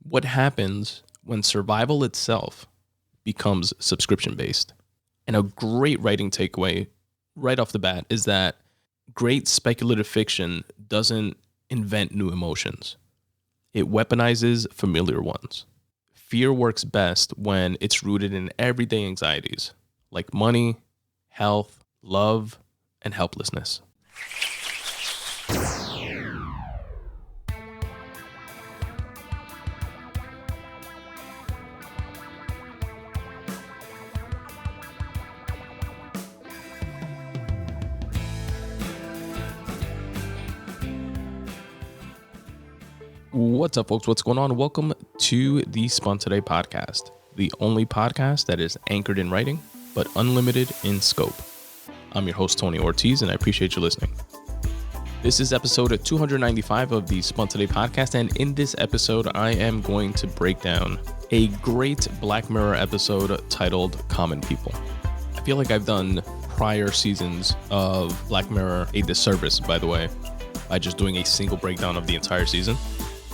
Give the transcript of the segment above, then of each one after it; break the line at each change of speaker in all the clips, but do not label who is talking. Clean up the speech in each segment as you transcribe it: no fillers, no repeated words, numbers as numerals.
What happens when survival itself becomes subscription-based? And a great writing takeaway right off the bat is that great speculative fiction doesn't invent new emotions. It weaponizes familiar ones. Fear works best when it's rooted in everyday anxieties like money, health, love, and helplessness. What's up, folks? What's going on? Welcome to the Spun Today Podcast, the only podcast that is anchored in writing, but unlimited in scope. I'm your host, Tony Ortiz, and I appreciate you listening. This is episode 295 of the Spun Today Podcast, and in this episode, I am going to break down a great Black Mirror episode titled Common People. I feel like I've done prior seasons of Black Mirror a disservice, by the way, by just doing a single breakdown of the entire season.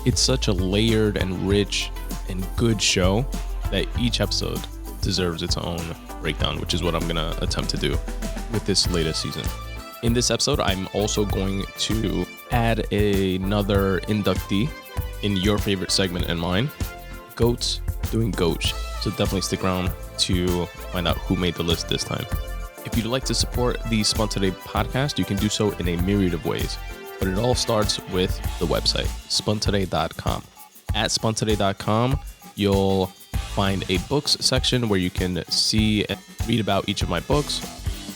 It's such a layered and rich and good show that each episode deserves its own breakdown, which is what I'm going to attempt to do with this latest season. In this episode, I'm also going to add another inductee in your favorite segment and mine, Goats doing Goat. So definitely stick around to find out who made the list this time. If you'd like to support the Spun Today Podcast, you can do so in a myriad of ways. But it all starts with the website, spuntoday.com. At spuntoday.com, you'll find a books section where you can see and read about each of my books,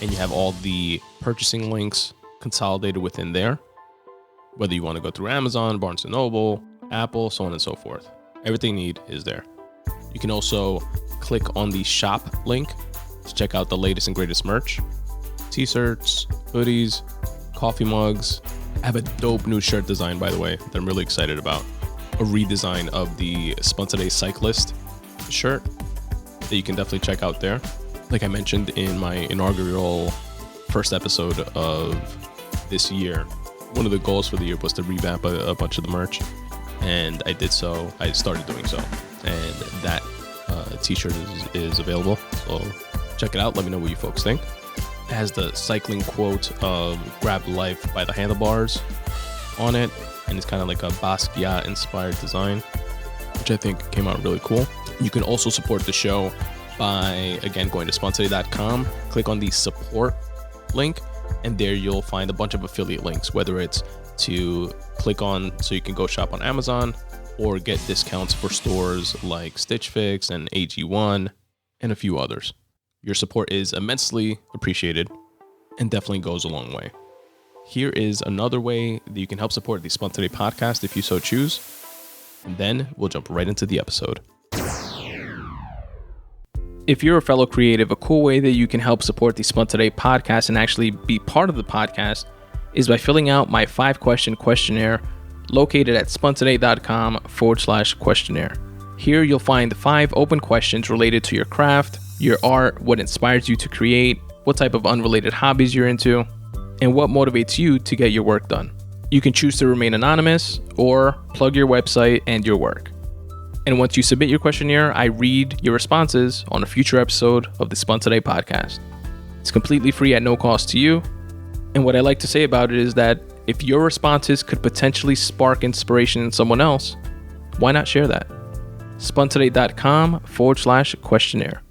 and you have all the purchasing links consolidated within there, whether you want to go through Amazon, Barnes & Noble, Apple, so on and so forth. Everything you need is there. You can also click on the shop link to check out the latest and greatest merch, t-shirts, hoodies, coffee mugs. I have a dope new shirt design, by the way, that I'm really excited about. A redesign of the Spun Today Cyclist shirt that you can definitely check out there. Like I mentioned in my inaugural first episode of this year, one of the goals for the year was to revamp a bunch of the merch, and I did so. I started doing so, and that t-shirt is available. So check it out. Let me know what you folks think. It has the cycling quote of "Grab life by the handlebars" on it, and it's kind of like a Basquiat inspired design, which I think came out really cool. You can also support the show by, again, going to spuntoday.com, click on the support link, and there you'll find a bunch of affiliate links, whether it's to click on so you can go shop on Amazon or get discounts for stores like Stitch Fix and AG1 and a few others. Your support is immensely appreciated and definitely goes a long way. Here is another way that you can help support the Spun Today Podcast if you so choose, and then we'll jump right into the episode. If you're a fellow creative, a cool way that you can help support the Spun Today Podcast and actually be part of the podcast is by filling out my 5-question questionnaire located at spuntoday.com/questionnaire. Here you'll find 5 open questions related to your craft, your art, what inspires you to create, what type of unrelated hobbies you're into, and what motivates you to get your work done. You can choose to remain anonymous or plug your website and your work. And once you submit your questionnaire, I read your responses on a future episode of the Spun Today Podcast. It's completely free at no cost to you. And what I like to say about it is that if your responses could potentially spark inspiration in someone else, why not share that? spuntoday.com/questionnaire.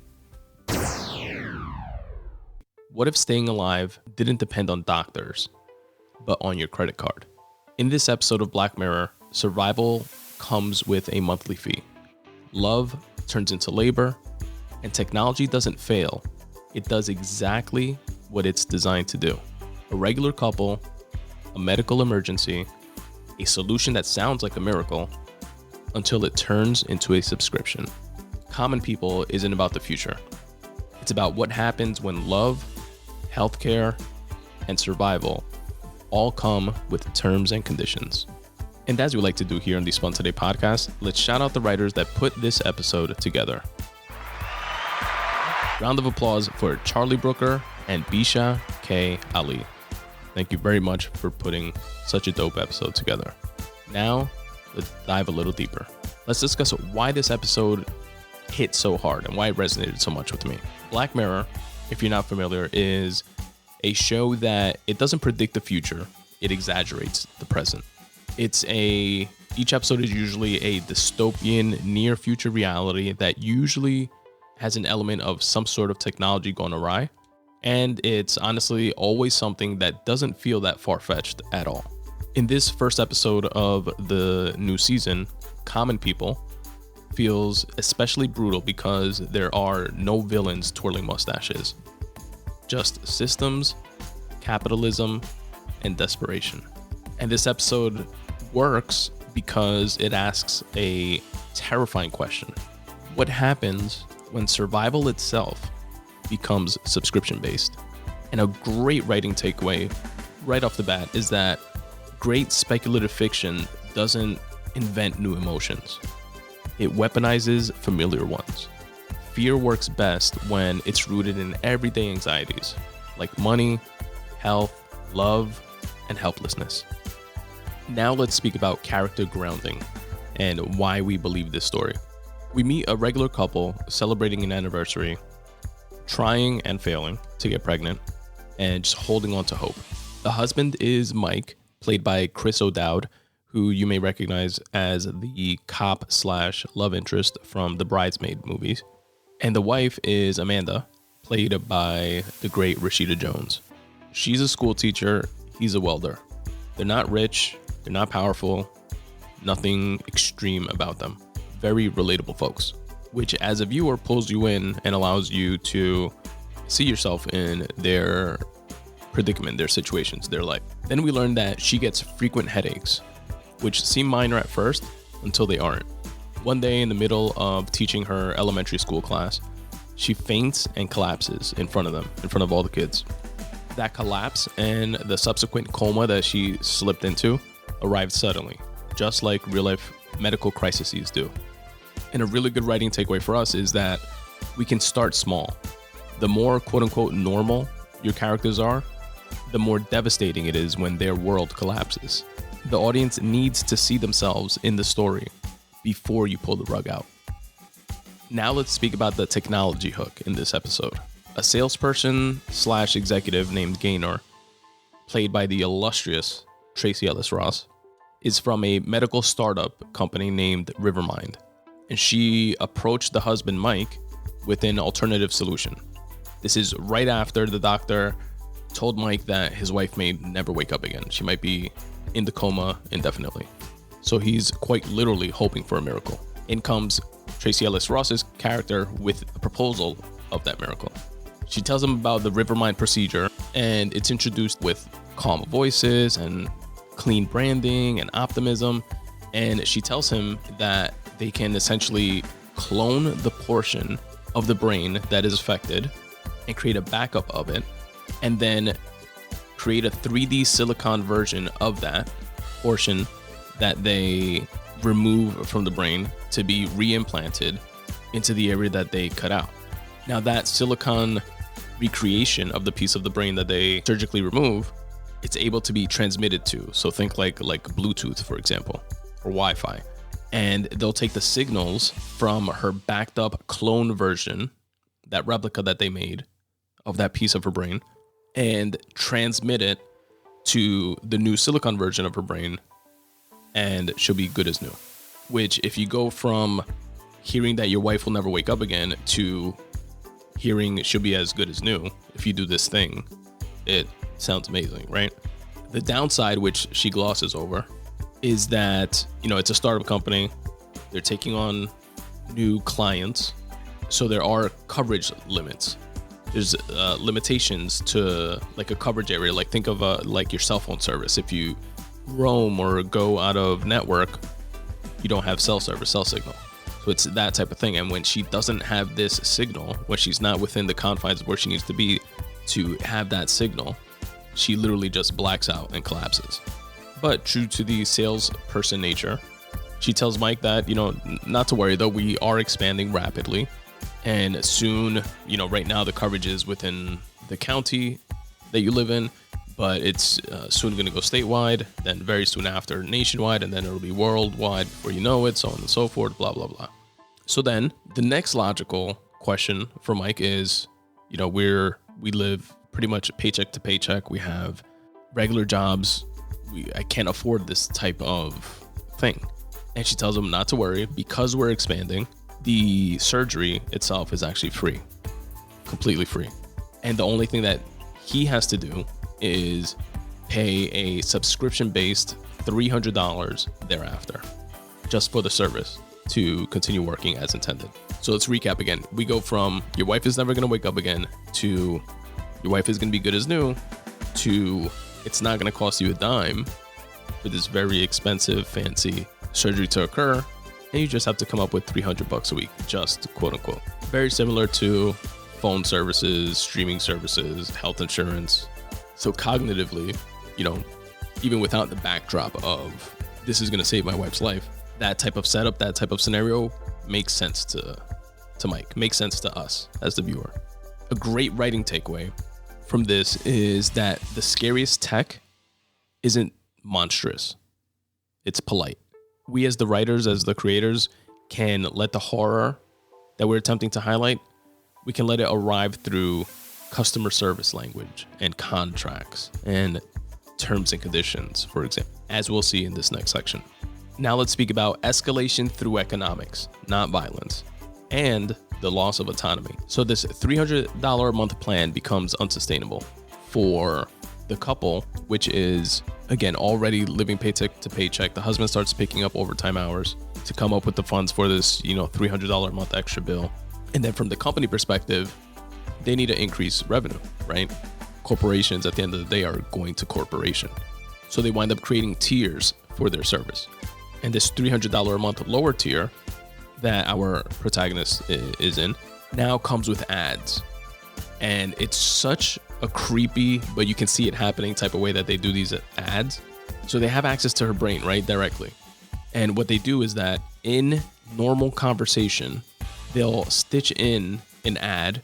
What if staying alive didn't depend on doctors, but on your credit card? In this episode of Black Mirror, survival comes with a monthly fee. Love turns into labor, and technology doesn't fail. It does exactly what it's designed to do. A regular couple, a medical emergency, a solution that sounds like a miracle, until it turns into a subscription. Common People isn't about the future. It's about what happens when love, healthcare, and survival all come with terms and conditions. And as we like to do here on the Spun Today Podcast, let's shout out the writers that put this episode together. Round of applause for Charlie Brooker and Bisha K. Ali. Thank you very much for putting such a dope episode together. Now, let's dive a little deeper. let's discuss why this episode hit so hard and why it resonated so much with me. Black Mirror, if you're not familiar, is a show that it doesn't predict the future, it exaggerates the present. Each episode is usually a dystopian near future reality that usually has an element of some sort of technology going awry. And it's honestly always something that doesn't feel that far-fetched at all. In this first episode of the new season, Common People feels especially brutal because there are no villains twirling mustaches, just systems, capitalism, and desperation. And this episode works because it asks a terrifying question. What happens when survival itself becomes subscription-based? And a great writing takeaway right off the bat is that great speculative fiction doesn't invent new emotions. It weaponizes familiar ones. Fear works best when it's rooted in everyday anxieties, like money, health, love, and helplessness. Now let's speak about character grounding and why we believe this story. We meet a regular couple celebrating an anniversary, trying and failing to get pregnant, and just holding on to hope. The husband is Mike, played by Chris O'Dowd, who you may recognize as the cop/love interest from the Bridesmaid movies. And the wife is Amanda, played by the great Rashida Jones. She's a school teacher, he's a welder. They're not rich, they're not powerful, nothing extreme about them. Very relatable folks, which as a viewer pulls you in and allows you to see yourself in their predicament, their situations, their life. Then we learn that she gets frequent headaches, which seem minor at first until they aren't. One day in the middle of teaching her elementary school class, she faints and collapses in front of them, in front of all the kids. That collapse and the subsequent coma that she slipped into arrived suddenly, just like real life medical crises do. And a really good writing takeaway for us is that we can start small. The more quote unquote normal your characters are, the more devastating it is when their world collapses. The audience needs to see themselves in the story before you pull the rug out. Now let's speak about the technology hook in this episode. A salesperson/executive named Gaynor, played by the illustrious Tracee Ellis Ross, is from a medical startup company named Rivermind. And she approached the husband, Mike, with an alternative solution. This is right after the doctor told Mike that his wife may never wake up again. She might be in the coma indefinitely. So he's quite literally hoping for a miracle. In comes Tracee Ellis Ross's character with a proposal of that miracle. She tells him about the Rivermind procedure, and it's introduced with calm voices and clean branding and optimism. And she tells him that they can essentially clone the portion of the brain that is affected and create a backup of it, and then create a 3D silicon version of that portion that they remove from the brain to be reimplanted into the area that they cut out. Now that silicon recreation of the piece of the brain that they surgically remove, it's able to be transmitted to. So think like Bluetooth, for example, or Wi-Fi. And they'll take the signals from her backed up clone version, that replica that they made of that piece of her brain, and transmit it to the new silicon version of her brain, and she'll be good as new. Which, if you go from hearing that your wife will never wake up again to hearing she'll be as good as new, if you do this thing, it sounds amazing, right? The downside, which she glosses over, is that, it's a startup company. They're taking on new clients. So there are coverage limits. There's limitations to like a coverage area. Like think of like your cell phone service. If you roam or go out of network, you don't have cell signal. So it's that type of thing. And when she doesn't have this signal, when she's not within the confines of where she needs to be to have that signal, she literally just blacks out and collapses. But true to the salesperson nature, she tells Mike that, not to worry though, we are expanding rapidly. And soon, right now the coverage is within the county that you live in, but it's soon going to go statewide, then very soon after nationwide, and then it'll be worldwide before you know it, so on and so forth, blah, blah, blah. So then the next logical question for Mike is, you know, we live pretty much paycheck to paycheck. We have regular jobs. I can't afford this type of thing. And she tells him not to worry because we're expanding. The surgery itself is actually free, completely free. And the only thing that he has to do is pay a subscription-based $300 thereafter just for the service to continue working as intended. So let's recap again. We go from your wife is never going to wake up again to your wife is going to be good as new to it's not going to cost you a dime for this very expensive, fancy surgery to occur. And you just have to come up with $300 a week, just quote unquote. Very similar to phone services, streaming services, health insurance. So cognitively, you know, even without the backdrop of this is going to save my wife's life, that type of setup, that type of scenario makes sense to Mike, makes sense to us as the viewer. A great writing takeaway from this is that the scariest tech isn't monstrous. It's polite. We as the writers, as the creators, can let the horror that we're attempting to highlight, we can let it arrive through customer service language and contracts and terms and conditions, for example, as we'll see in this next section. Now let's speak about escalation through economics, not violence, and the loss of autonomy. So this $300 a month plan becomes unsustainable for the couple, which is, again, already living paycheck to paycheck. The husband starts picking up overtime hours to come up with the funds for this, $300 a month extra bill. And then from the company perspective, they need to increase revenue, right? Corporations at the end of the day are going to corporation. So they wind up creating tiers for their service. And this $300 a month lower tier that our protagonist is in now comes with ads. And it's such a creepy, but you can see it happening type of way that they do these ads. So they have access to her brain, right, directly. And what they do is that in normal conversation, they'll stitch in an ad.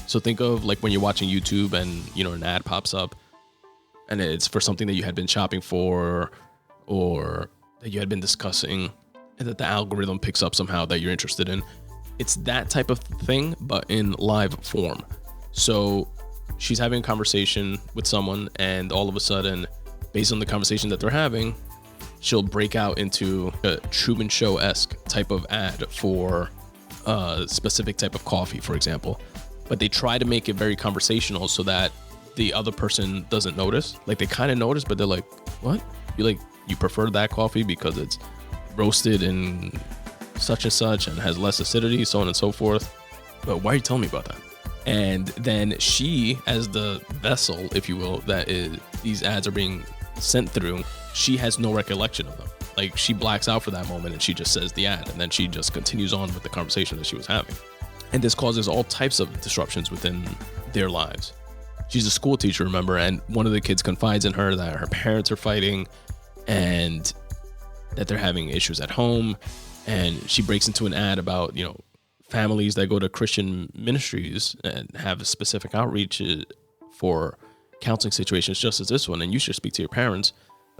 So think of like when you're watching YouTube and, an ad pops up and it's for something that you had been shopping for or that you had been discussing and that the algorithm picks up somehow that you're interested in. It's that type of thing, but in live form. So she's having a conversation with someone and all of a sudden, based on the conversation that they're having, she'll break out into a Truman Show-esque type of ad for a specific type of coffee, for example. But they try to make it very conversational so that the other person doesn't notice. Like they kind of notice, but they're like, what? You prefer that coffee because it's roasted in such and such and has less acidity, so on and so forth. But why are you telling me about that? And then she, as the vessel, if you will, that is these ads are being sent through, she has no recollection of them. Like she blacks out for that moment and she just says the ad and then she just continues on with the conversation that she was having. And this causes all types of disruptions within their lives. She's a school teacher, remember, and one of the kids confides in her that her parents are fighting and that they're having issues at home. And she breaks into an ad about, families that go to Christian ministries and have a specific outreach for counseling situations just as this one. And you should speak to your parents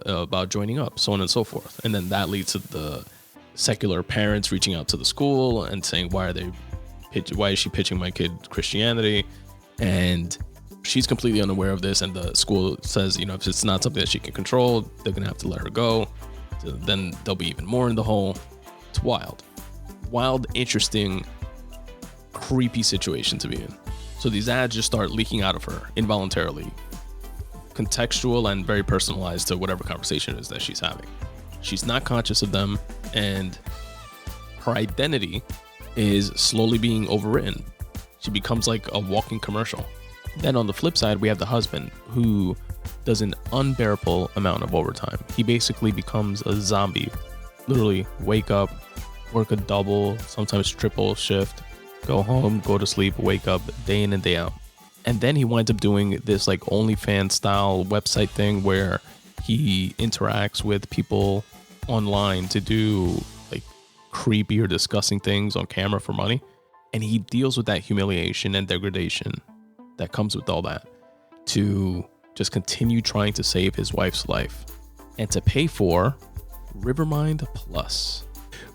about joining up, so on and so forth. And then that leads to the secular parents reaching out to the school and saying, why is she pitching my kid Christianity? And she's completely unaware of this. And the school says, if it's not something that she can control, they're going to have to let her go. So then they'll be even more in the hole. It's wild, interesting, creepy situation to be in. So these ads just start leaking out of her involuntarily, contextual and very personalized to whatever conversation it is that she's having. She's not conscious of them, and her identity is slowly being overwritten. She becomes like a walking commercial. Then on the flip side, we have the husband who does an unbearable amount of overtime. He basically becomes a zombie. Literally wake up, work a double, sometimes triple shift, go home, go to sleep, wake up day in and day out. And then he winds up doing this like OnlyFans style website thing where he interacts with people online to do like creepy or disgusting things on camera for money. And he deals with that humiliation and degradation that comes with all that to just continue trying to save his wife's life, and to pay for Rivermind Plus,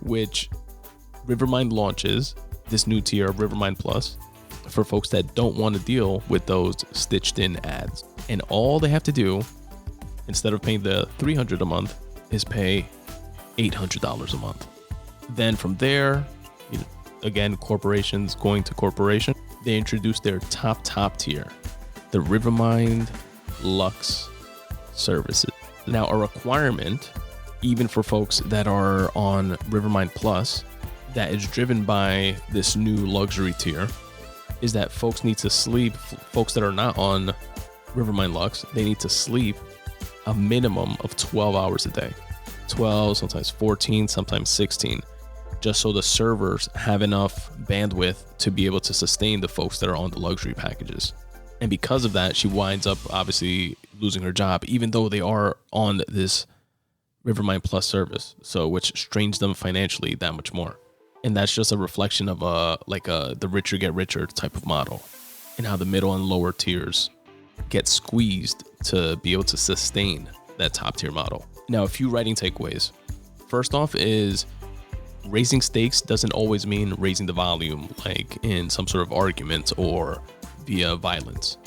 which Rivermind launches this new tier of Rivermind Plus for folks that don't want to deal with those stitched in ads. And all they have to do, instead of paying the $300 a month, is pay $800 a month. Then from there, again, corporations going to corporation, they introduce their top tier, the Rivermind Lux services. Now, a requirement, even for folks that are on Rivermind Plus, that is driven by this new luxury tier, is that folks need to sleep. Folks that are not on Rivermind Lux, they need to sleep a minimum of 12 hours a day. 12, sometimes 14, sometimes 16, just so the servers have enough bandwidth to be able to sustain the folks that are on the luxury packages. And because of that, she winds up obviously losing her job, even though they are on this Rivermind Plus service, so which strains them financially that much more. And that's just a reflection of the richer get richer type of model, and how the middle and lower tiers get squeezed to be able to sustain that top tier model. Now, a few writing takeaways. First off is raising stakes doesn't always mean raising the volume, like in some sort of argument or via violence.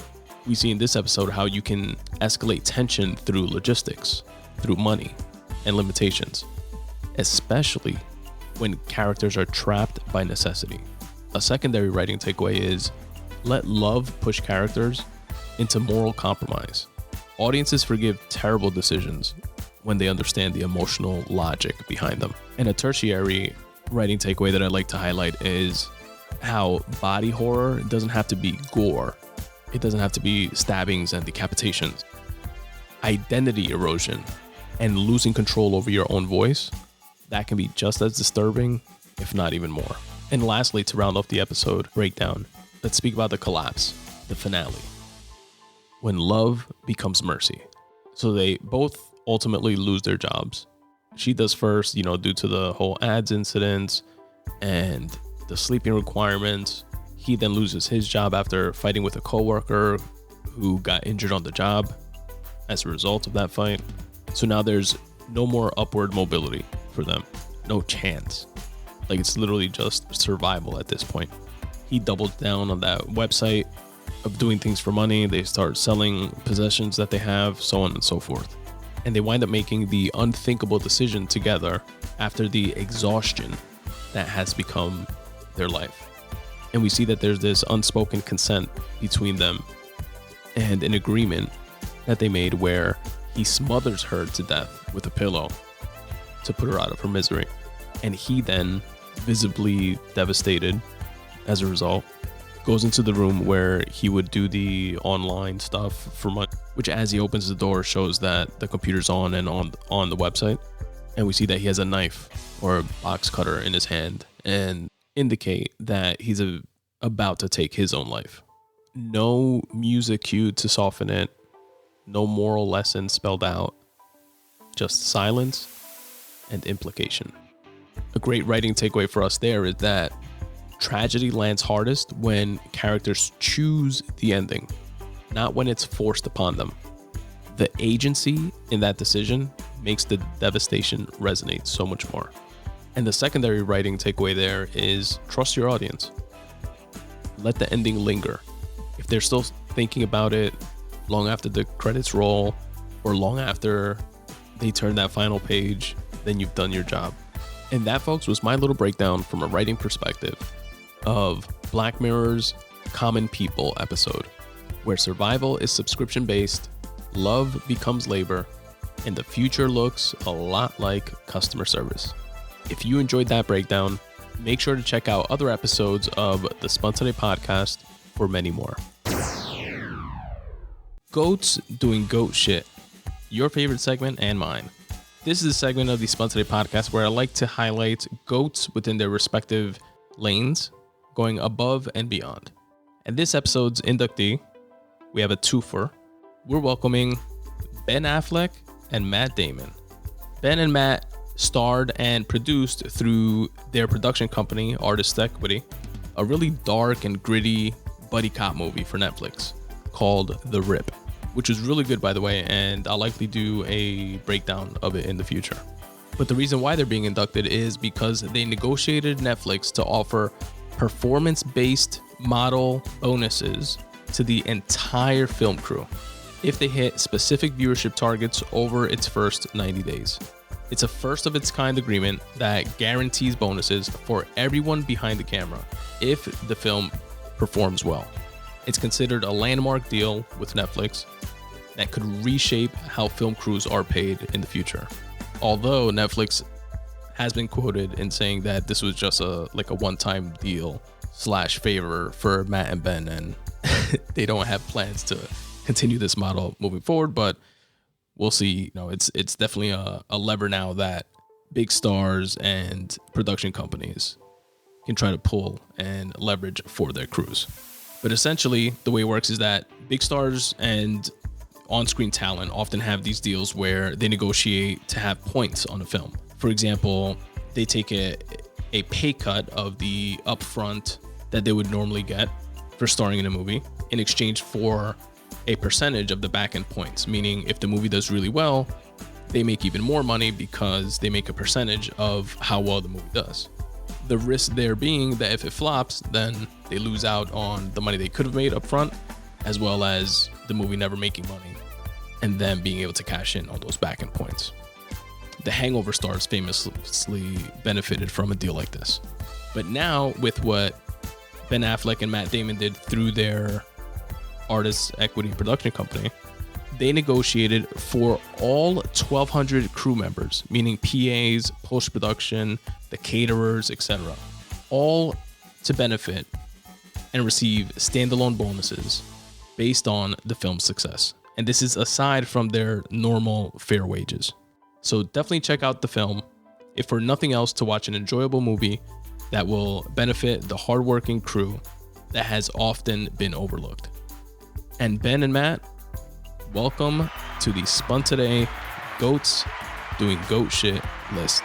We see in this episode how you can escalate tension through logistics, through money, and limitations, especially when characters are trapped by necessity. A secondary writing takeaway is let love push characters into moral compromise. Audiences forgive terrible decisions when they understand the emotional logic behind them. And a tertiary writing takeaway that I'd like to highlight is how body horror doesn't have to be gore. It doesn't have to be stabbings and decapitations. Identity erosion and losing control over your own voice, that can be just as disturbing, if not even more. And lastly, to round off the episode breakdown, let's speak about the collapse, the finale, when love becomes mercy. So they both ultimately lose their jobs. She does first, due to the whole ads incidents and the sleeping requirements. He then loses his job after fighting with a coworker who got injured on the job as a result of that fight. So now there's no more upward mobility for them. No chance. Like, it's literally just survival at this point. He doubles down on that website of doing things for money. They start selling possessions that they have, so on and so forth. And they wind up making the unthinkable decision together after the exhaustion that has become their life. And we see that there's this unspoken consent between them and an agreement that they made where he smothers her to death with a pillow to put her out of her misery. And he then, visibly devastated as a result, goes into the room where he would do the online stuff for money, which as he opens the door shows that the computer's on and on the website. And we see that he has a knife or a box cutter in his hand and indicate that he's about to take his own life. No music cued to soften it, no moral lesson spelled out, just silence and implication. A great writing takeaway for us there is that tragedy lands hardest when characters choose the ending, not when it's forced upon them. The agency in that decision makes the devastation resonate so much more. And the secondary writing takeaway there is trust your audience. Let the ending linger. If they're still thinking about it long after the credits roll or long after they turn that final page, then you've done your job. And that, folks, was my little breakdown from a writing perspective of Black Mirror's Common People episode, where survival is subscription-based, love becomes labor, and the future looks a lot like customer service. If you enjoyed that breakdown, make sure to check out other episodes of the Spun Today Podcast for many more. Goats doing goat shit. Your favorite segment and mine. This is a segment of the Spun Today Podcast where I like to highlight goats within their respective lanes, going above and beyond. And this episode's inductee, we have a twofer. We're welcoming Ben Affleck and Matt Damon. Ben and Matt starred and produced through their production company, Artist Equity, a really dark and gritty buddy cop movie for Netflix called The Rip. which was really good, by the way, and I'll likely do a breakdown of it in the future. But the reason why they're being inducted is because they negotiated Netflix to offer performance-based model bonuses to the entire film crew if they hit specific viewership targets over its first 90 days. It's a first of its kind agreement that guarantees bonuses for everyone behind the camera if the film performs well. It's considered a landmark deal with Netflix that could reshape how film crews are paid in the future. Although Netflix has been quoted in saying that this was just a one-time deal / favor for Matt and Ben, and they don't have plans to continue this model moving forward, but we'll see. It's definitely a lever now that big stars and production companies can try to pull and leverage for their crews. But essentially, the way it works is that big stars and on-screen talent often have these deals where they negotiate to have points on a film. For example, they take a pay cut of the upfront that they would normally get for starring in a movie in exchange for a percentage of the back-end points, meaning if the movie does really well, they make even more money because they make a percentage of how well the movie does. The risk there being that if it flops, then they lose out on the money they could have made up front, as well as the movie never making money and then being able to cash in on those back-end points. The Hangover stars famously benefited from a deal like this. But now with what Ben Affleck and Matt Damon did through their Artists Equity Production Company, they negotiated for all 1,200 crew members, meaning PAs, post-production, the caterers, etc., all to benefit and receive standalone bonuses based on the film's success. And this is aside from their normal fair wages. So definitely check out the film, if for nothing else, to watch an enjoyable movie that will benefit the hardworking crew that has often been overlooked. And Ben and Matt, welcome to the Spun Today Goats Doing Goat Shit list.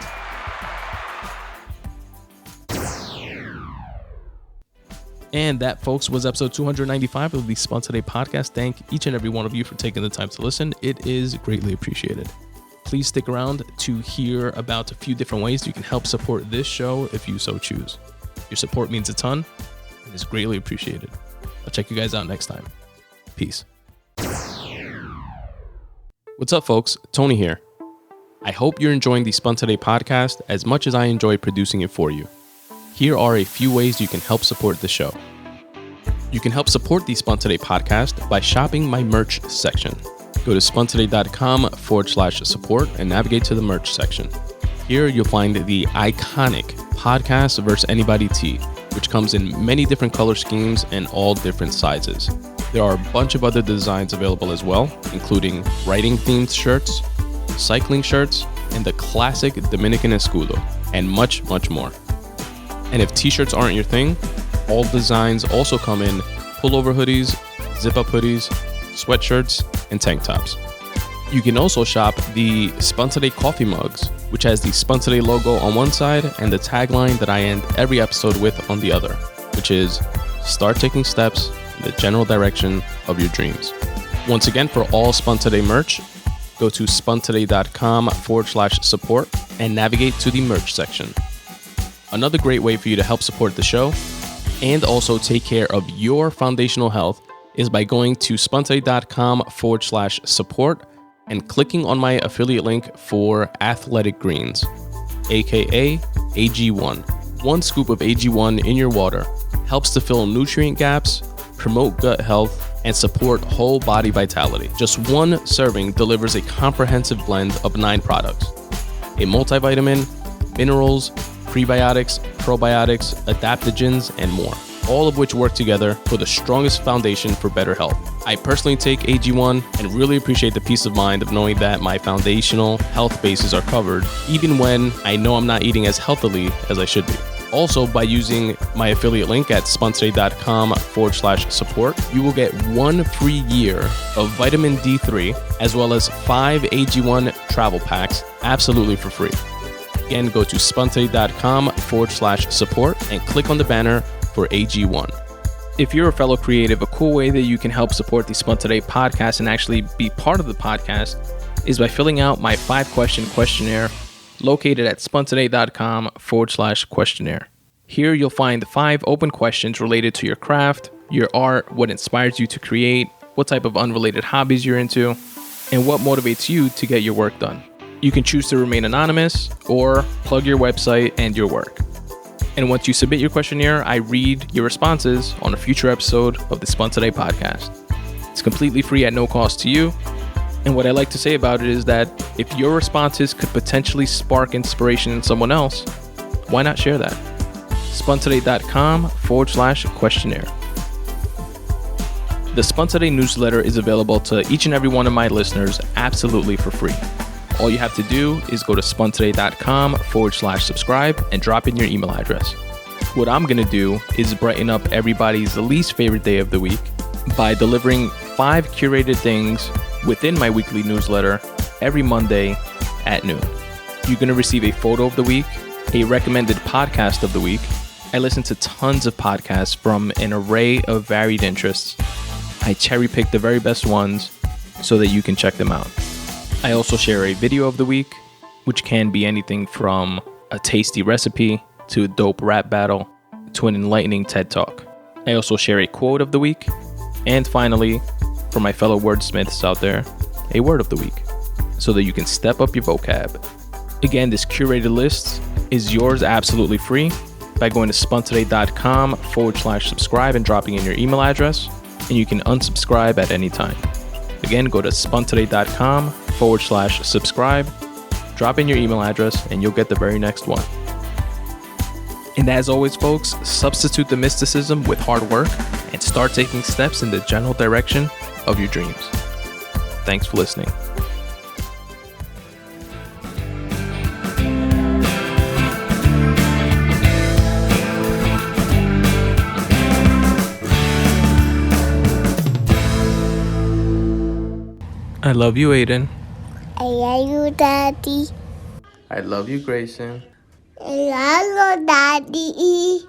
And that, folks, was episode 295 of the Spun Today podcast. Thank each and every one of you for taking the time to listen. It is greatly appreciated. Please stick around to hear about a few different ways you can help support this show if you so choose. Your support means a ton and is greatly appreciated. I'll check you guys out next time. Peace. What's up, folks? Tony here. I hope you're enjoying the Spun Today podcast as much as I enjoy producing it for you. Here are a few ways you can help support the show. You can help support the Spun Today podcast by shopping my merch section. Go to spuntoday.com/support and navigate to the merch section. Here you'll find the iconic Podcast vs. Anybody tee, which comes in many different color schemes and all different sizes. There are a bunch of other designs available as well, including writing-themed shirts, cycling shirts, and the classic Dominican escudo, and much, much more. And if t-shirts aren't your thing, all designs also come in pullover hoodies, zip-up hoodies, sweatshirts, and tank tops. You can also shop the Spun Today coffee mugs, which has the Spun Today logo on one side and the tagline that I end every episode with on the other, which is start taking steps in the general direction of your dreams. Once again, for all Spun Today merch, go to spuntoday.com/support and navigate to the merch section. Another great way for you to help support the show and also take care of your foundational health is by going to spuntoday.com/support and clicking on my affiliate link for Athletic Greens, aka AG1. One scoop of AG1 in your water helps to fill nutrient gaps, promote gut health, and support whole body vitality. Just one serving delivers a comprehensive blend of 9 products: a multivitamin, minerals, prebiotics, probiotics, adaptogens, and more, all of which work together for the strongest foundation for better health. I personally take AG1 and really appreciate the peace of mind of knowing that my foundational health bases are covered, even when I know I'm not eating as healthily as I should be. Also, by using my affiliate link at spuntoday.com/support, you will get 1 free year of vitamin D3, as well as 5 AG1 travel packs absolutely for free. Again, go to spuntoday.com/support and click on the banner for AG1. If you're a fellow creative, a cool way that you can help support the Spun Today podcast and actually be part of the podcast is by filling out my 5-question questionnaire located at spuntoday.com/questionnaire. Here you'll find 5 open questions related to your craft, your art, what inspires you to create, what type of unrelated hobbies you're into, and what motivates you to get your work done. You can choose to remain anonymous or plug your website and your work. And once you submit your questionnaire, I read your responses on a future episode of the Spun Today podcast. It's completely free at no cost to you. And what I like to say about it is that if your responses could potentially spark inspiration in someone else, why not share that? spuntoday.com/questionnaire. The Spun Today newsletter is available to each and every one of my listeners absolutely for free. All you have to do is go to spuntoday.com/subscribe and drop in your email address. What I'm going to do is brighten up everybody's least favorite day of the week by delivering 5 curated things within my weekly newsletter every Monday at noon. You're going to receive a photo of the week, a recommended podcast of the week. I listen to tons of podcasts from an array of varied interests. I cherry pick the very best ones so that you can check them out. I also share a video of the week, which can be anything from a tasty recipe to a dope rap battle to an enlightening TED Talk. I also share a quote of the week. And finally, for my fellow wordsmiths out there, a word of the week so that you can step up your vocab. Again, this curated list is yours absolutely free by going to spuntoday.com/subscribe and dropping in your email address, and you can unsubscribe at any time. Again, go to spuntoday.com/subscribe, drop in your email address, and you'll get the very next one. And as always, folks, substitute the mysticism with hard work and start taking steps in the general direction of your dreams. Thanks for listening. I love you, Aiden.
I love you, Daddy.
I love you, Grayson.
I love you, Daddy.